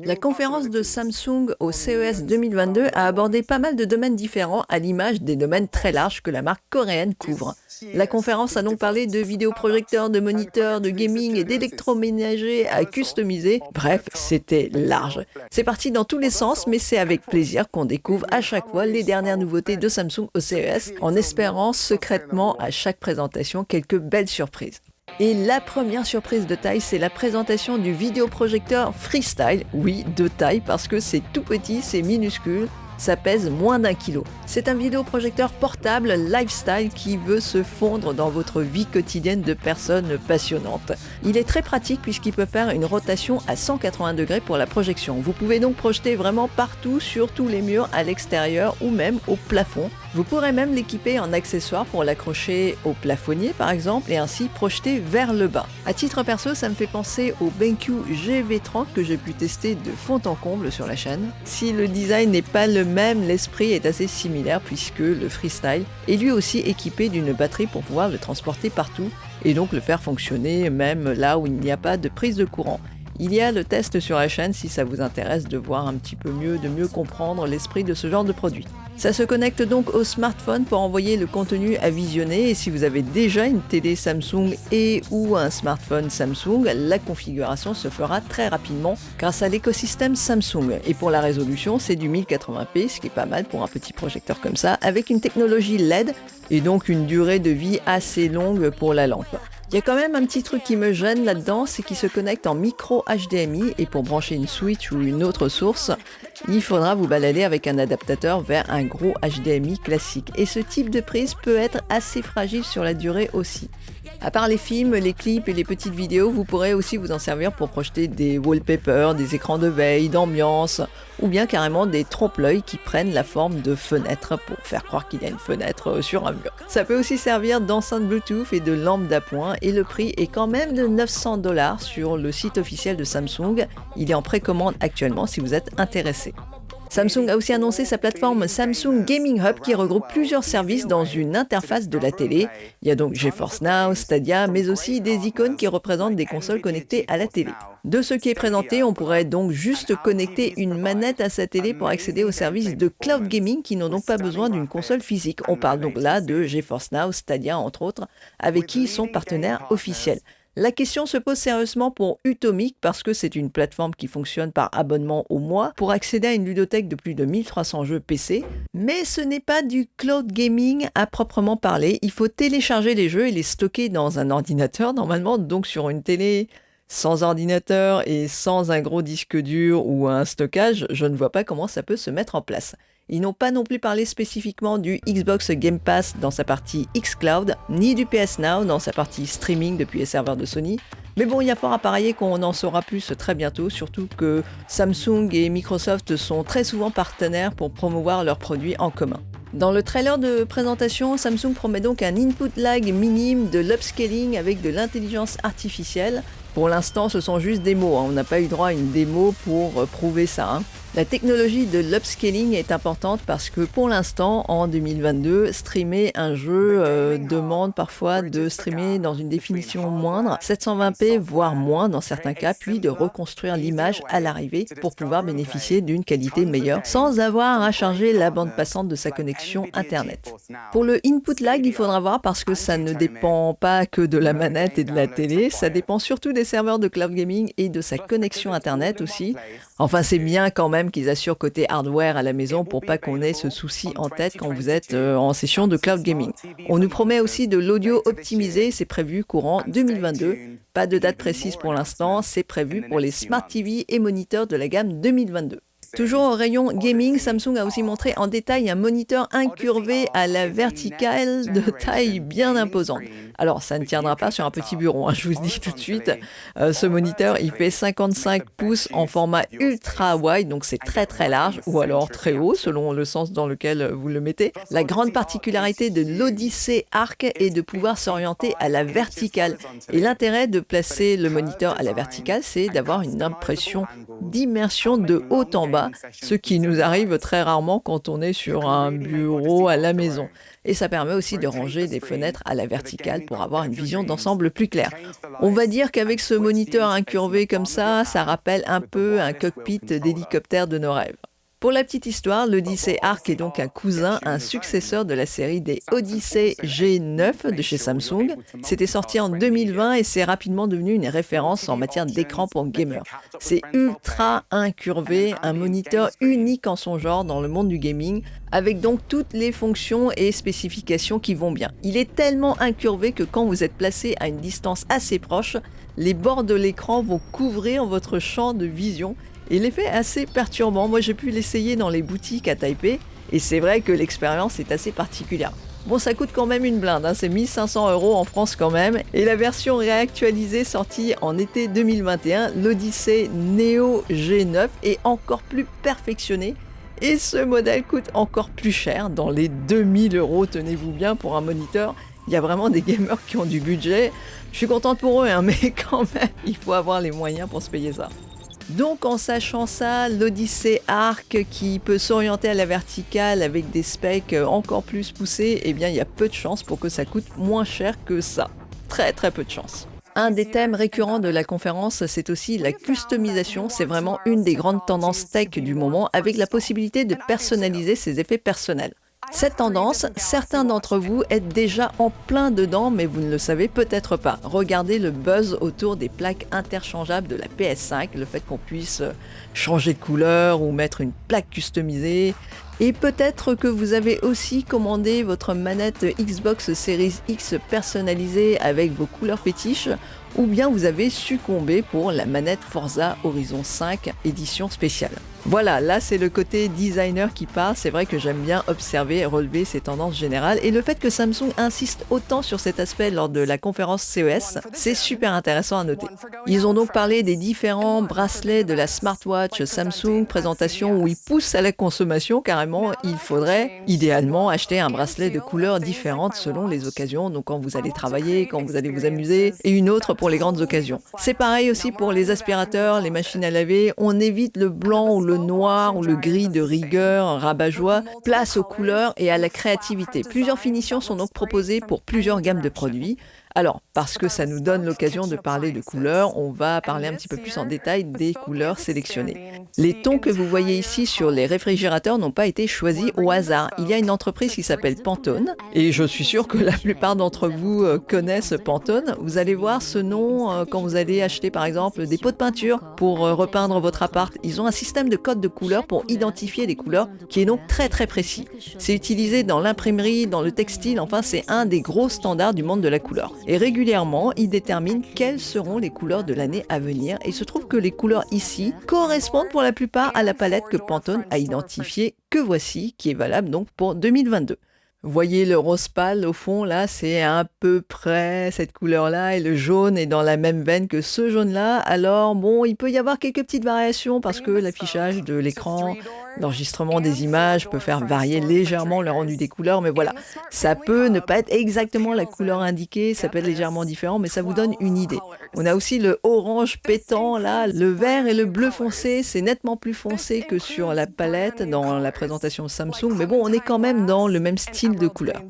La conférence de Samsung au CES 2022 a abordé pas mal de domaines différents à l'image des domaines très larges que la marque coréenne couvre. La conférence a donc parlé de vidéoprojecteurs, de moniteurs, de gaming et d'électroménager à customiser. Bref, c'était large. C'est parti dans tous les sens, mais c'est avec plaisir qu'on découvre à chaque fois les dernières nouveautés de Samsung au CES, en espérant secrètement à chaque présentation quelques belles surprises. Et la première surprise de taille, c'est la présentation du vidéoprojecteur Freestyle. Oui, de taille, parce que c'est tout petit, c'est minuscule, ça pèse moins d'1 kilo. C'est un vidéoprojecteur portable lifestyle qui veut se fondre dans votre vie quotidienne de personnes passionnantes. Il est très pratique puisqu'il peut faire une rotation à 180 degrés pour la projection. Vous pouvez donc projeter vraiment partout, sur tous les murs, à l'extérieur ou même au plafond. Vous pourrez même l'équiper en accessoire pour l'accrocher au plafonnier par exemple et ainsi projeter vers le bas. À titre perso, ça me fait penser au BenQ GV30 que j'ai pu tester de fond en comble sur la chaîne. Si le design n'est pas le même, l'esprit est assez similaire puisque le Freestyle est lui aussi équipé d'une batterie pour pouvoir le transporter partout et donc le faire fonctionner même là où il n'y a pas de prise de courant. Il y a le test sur la chaîne si ça vous intéresse de voir un petit peu mieux, de mieux comprendre l'esprit de ce genre de produit. Ça se connecte donc au smartphone pour envoyer le contenu à visionner et si vous avez déjà une télé Samsung et ou un smartphone Samsung, la configuration se fera très rapidement grâce à l'écosystème Samsung. Et pour la résolution, c'est du 1080p, ce qui est pas mal pour un petit projecteur comme ça, avec une technologie LED et donc une durée de vie assez longue pour la lampe. Il y a quand même un petit truc qui me gêne là-dedans, c'est qu'il se connecte en micro HDMI et pour brancher une Switch ou une autre source, il faudra vous balader avec un adaptateur vers un gros HDMI classique. Et ce type de prise peut être assez fragile sur la durée aussi. À part les films, les clips et les petites vidéos, vous pourrez aussi vous en servir pour projeter des wallpapers, des écrans de veille, d'ambiance, ou bien carrément des trompe-l'œil qui prennent la forme de fenêtres pour faire croire qu'il y a une fenêtre sur un mur. Ça peut aussi servir d'enceinte Bluetooth et de lampe d'appoint et le prix est quand même de 900 $ sur le site officiel de Samsung. Il est en précommande actuellement si vous êtes intéressé. Samsung a aussi annoncé sa plateforme Samsung Gaming Hub qui regroupe plusieurs services dans une interface de la télé. Il y a donc GeForce Now, Stadia, mais aussi des icônes qui représentent des consoles connectées à la télé. De ce qui est présenté, on pourrait donc juste connecter une manette à sa télé pour accéder aux services de cloud gaming qui n'ont donc pas besoin d'une console physique. On parle donc là de GeForce Now, Stadia entre autres, avec qui ils sont partenaires officiels. La question se pose sérieusement pour Utomic parce que c'est une plateforme qui fonctionne par abonnement au mois pour accéder à une ludothèque de plus de 1300 jeux PC. Mais ce n'est pas du cloud gaming à proprement parler. Il faut télécharger les jeux et les stocker dans un ordinateur, normalement donc sur une télé sans ordinateur et sans un gros disque dur ou un stockage, je ne vois pas comment ça peut se mettre en place. Ils n'ont pas non plus parlé spécifiquement du Xbox Game Pass dans sa partie xCloud, ni du PS Now dans sa partie streaming depuis les serveurs de Sony. Mais bon, il y a fort à parier qu'on en saura plus très bientôt, surtout que Samsung et Microsoft sont très souvent partenaires pour promouvoir leurs produits en commun. Dans le trailer de présentation, Samsung promet donc un input lag minime, de l'upscaling avec de l'intelligence artificielle. Pour l'instant, ce sont juste des mots, on n'a pas eu droit à une démo pour prouver ça. La technologie de l'upscaling est importante parce que pour l'instant, en 2022, streamer un jeu demande parfois de streamer dans une définition moindre, 720p voire moins dans certains cas, puis de reconstruire l'image à l'arrivée pour pouvoir bénéficier d'une qualité meilleure sans avoir à charger la bande passante de sa connexion internet. Pour le input lag, il faudra voir parce que ça ne dépend pas que de la manette et de la télé, ça dépend surtout des serveurs de cloud gaming et de sa connexion internet aussi. Enfin, c'est bien quand même qu'ils assurent côté hardware à la maison pour pas qu'on ait ce souci en tête quand vous êtes en session de cloud gaming. On nous promet aussi de l'audio optimisé, c'est prévu courant 2022. Pas de date précise pour l'instant, c'est prévu pour les Smart TV et moniteurs de la gamme 2022. Toujours au rayon gaming, Samsung a aussi montré en détail un moniteur incurvé à la verticale de taille bien imposante. Alors, ça ne tiendra pas sur un petit bureau, je vous le dis tout de suite. Ce moniteur, il fait 55 pouces en format ultra wide, donc c'est très très large, ou alors très haut, selon le sens dans lequel vous le mettez. La grande particularité de l'Odyssey Arc est de pouvoir s'orienter à la verticale. Et l'intérêt de placer le moniteur à la verticale, c'est d'avoir une impression d'immersion de haut en bas. ça, ce qui nous arrive très rarement quand on est sur un bureau à la maison. Et ça permet aussi de ranger des fenêtres à la verticale pour avoir une vision d'ensemble plus claire. On va dire qu'avec ce moniteur incurvé comme ça rappelle un peu un cockpit d'hélicoptère de nos rêves. Pour la petite histoire, l'Odyssey Arc est donc un successeur de la série des Odyssey G9 de chez Samsung. C'était sorti en 2020 et c'est rapidement devenu une référence en matière d'écran pour gamers. C'est ultra incurvé, un moniteur unique en son genre dans le monde du gaming, avec donc toutes les fonctions et spécifications qui vont bien. Il est tellement incurvé que quand vous êtes placé à une distance assez proche, les bords de l'écran vont couvrir votre champ de vision. Et l'effet est assez perturbant. Moi, j'ai pu l'essayer dans les boutiques à Taipei et c'est vrai que l'expérience est assez particulière. Bon, ça coûte quand même une blinde, c'est 1 500 € en France quand même. Et la version réactualisée sortie en été 2021, l'Odyssey Neo G9, est encore plus perfectionnée. Et ce modèle coûte encore plus cher, dans les 2000 €, tenez-vous bien, pour un moniteur. Il y a vraiment des gamers qui ont du budget. Je suis contente pour eux, mais quand même, il faut avoir les moyens pour se payer ça. Donc en sachant ça, l'Odyssey Arc qui peut s'orienter à la verticale avec des specs encore plus poussés, eh bien il y a peu de chances pour que ça coûte moins cher que ça. Très peu de chance. Un des thèmes récurrents de la conférence, c'est aussi la customisation. C'est vraiment une des grandes tendances tech du moment, avec la possibilité de personnaliser ses effets personnels. Cette tendance, certains d'entre vous êtes déjà en plein dedans, mais vous ne le savez peut-être pas. Regardez le buzz autour des plaques interchangeables de la PS5, le fait qu'on puisse changer de couleur ou mettre une plaque customisée. Et peut-être que vous avez aussi commandé votre manette Xbox Series X personnalisée avec vos couleurs fétiches, ou bien vous avez succombé pour la manette Forza Horizon 5 édition spéciale. Voilà, là c'est le côté designer qui parle. C'est vrai que j'aime bien observer et relever ces tendances générales, et le fait que Samsung insiste autant sur cet aspect lors de la conférence CES, c'est super intéressant à noter. Ils ont donc parlé des différents bracelets de la smartwatch Samsung, présentation où ils poussent à la consommation carrément. Il faudrait idéalement acheter un bracelet de couleurs différentes selon les occasions, donc quand vous allez travailler, quand vous allez vous amuser, et une autre pour les grandes occasions. C'est pareil aussi pour les aspirateurs, les machines à laver. On évite le blanc ou le noir ou le gris de rigueur, rabat-joie. Place aux couleurs et à la créativité. Plusieurs finitions sont donc proposées pour plusieurs gammes de produits. Alors, parce que ça nous donne l'occasion de parler de couleurs, on va parler un petit peu plus en détail des couleurs sélectionnées. Les tons que vous voyez ici sur les réfrigérateurs n'ont pas été choisis au hasard. Il y a une entreprise qui s'appelle Pantone, et je suis sûre que la plupart d'entre vous connaissent Pantone. Vous allez voir ce nom quand vous allez acheter par exemple des pots de peinture pour repeindre votre appart. Ils ont un système de code de couleurs pour identifier les couleurs qui est donc très précis. C'est utilisé dans l'imprimerie, dans le textile, enfin c'est un des gros standards du monde de la couleur. Et régulièrement, ils déterminent quelles seront les couleurs de l'année à venir. Et il se trouve que les couleurs ici correspondent pour la plupart à la palette que Pantone a identifiée, que voici, qui est valable donc pour 2022. Voyez le rose pâle au fond, là, c'est à peu près cette couleur-là, et le jaune est dans la même veine que ce jaune-là. Alors bon, il peut y avoir quelques petites variations parce que l'affichage de l'écran, l'enregistrement des images peut faire varier légèrement le rendu des couleurs, mais voilà, ça peut ne pas être exactement la couleur indiquée, ça peut être légèrement différent, mais ça vous donne une idée. On a aussi le orange pétant, là, le vert et le bleu foncé, c'est nettement plus foncé que sur la palette dans la présentation Samsung, mais bon, on est quand même dans le même style de couleurs.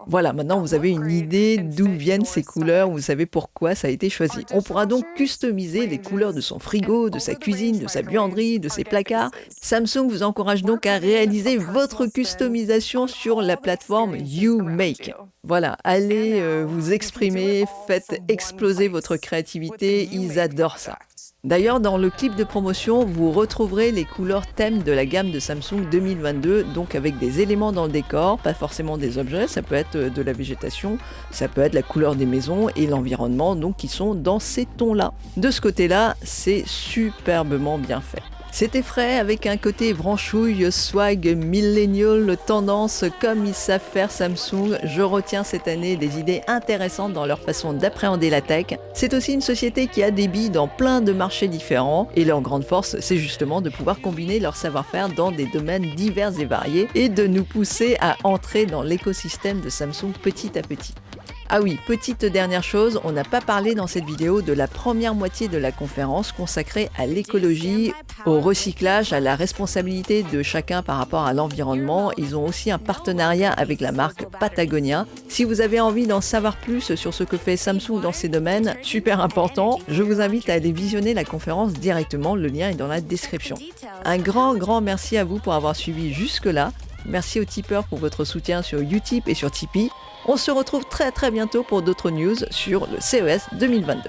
Voilà, maintenant vous avez une idée d'où viennent ces couleurs, vous savez pourquoi ça a été choisi. On pourra donc customiser les couleurs de son frigo, de sa cuisine, de sa buanderie, de ses placards. Samsung vous encourage donc à réaliser votre customisation sur la plateforme YouMake. Voilà, allez vous exprimer, faites exploser votre créativité, ils adorent ça. D'ailleurs, dans le clip de promotion, vous retrouverez les couleurs thèmes de la gamme de Samsung 2022, donc avec des éléments dans le décor, pas forcément des objets, ça peut être de la végétation, ça peut être la couleur des maisons et l'environnement, donc qui sont dans ces tons-là. De ce côté-là, c'est superbement bien fait. C'était frais avec un côté branchouille, swag, millennial, tendance comme ils savent faire Samsung. Je retiens cette année des idées intéressantes dans leur façon d'appréhender la tech. C'est aussi une société qui a des billes dans plein de marchés différents et leur grande force, c'est justement de pouvoir combiner leur savoir-faire dans des domaines divers et variés et de nous pousser à entrer dans l'écosystème de Samsung petit à petit. Ah oui, petite dernière chose, on n'a pas parlé dans cette vidéo de la première moitié de la conférence consacrée à l'écologie, au recyclage, à la responsabilité de chacun par rapport à l'environnement. Ils ont aussi un partenariat avec la marque Patagonia. Si vous avez envie d'en savoir plus sur ce que fait Samsung dans ces domaines, super important, je vous invite à aller visionner la conférence directement, le lien est dans la description. Un grand merci à vous pour avoir suivi jusque-là. Merci aux tipeurs pour votre soutien sur Utip et sur Tipeee. On se retrouve très bientôt pour d'autres news sur le CES 2022.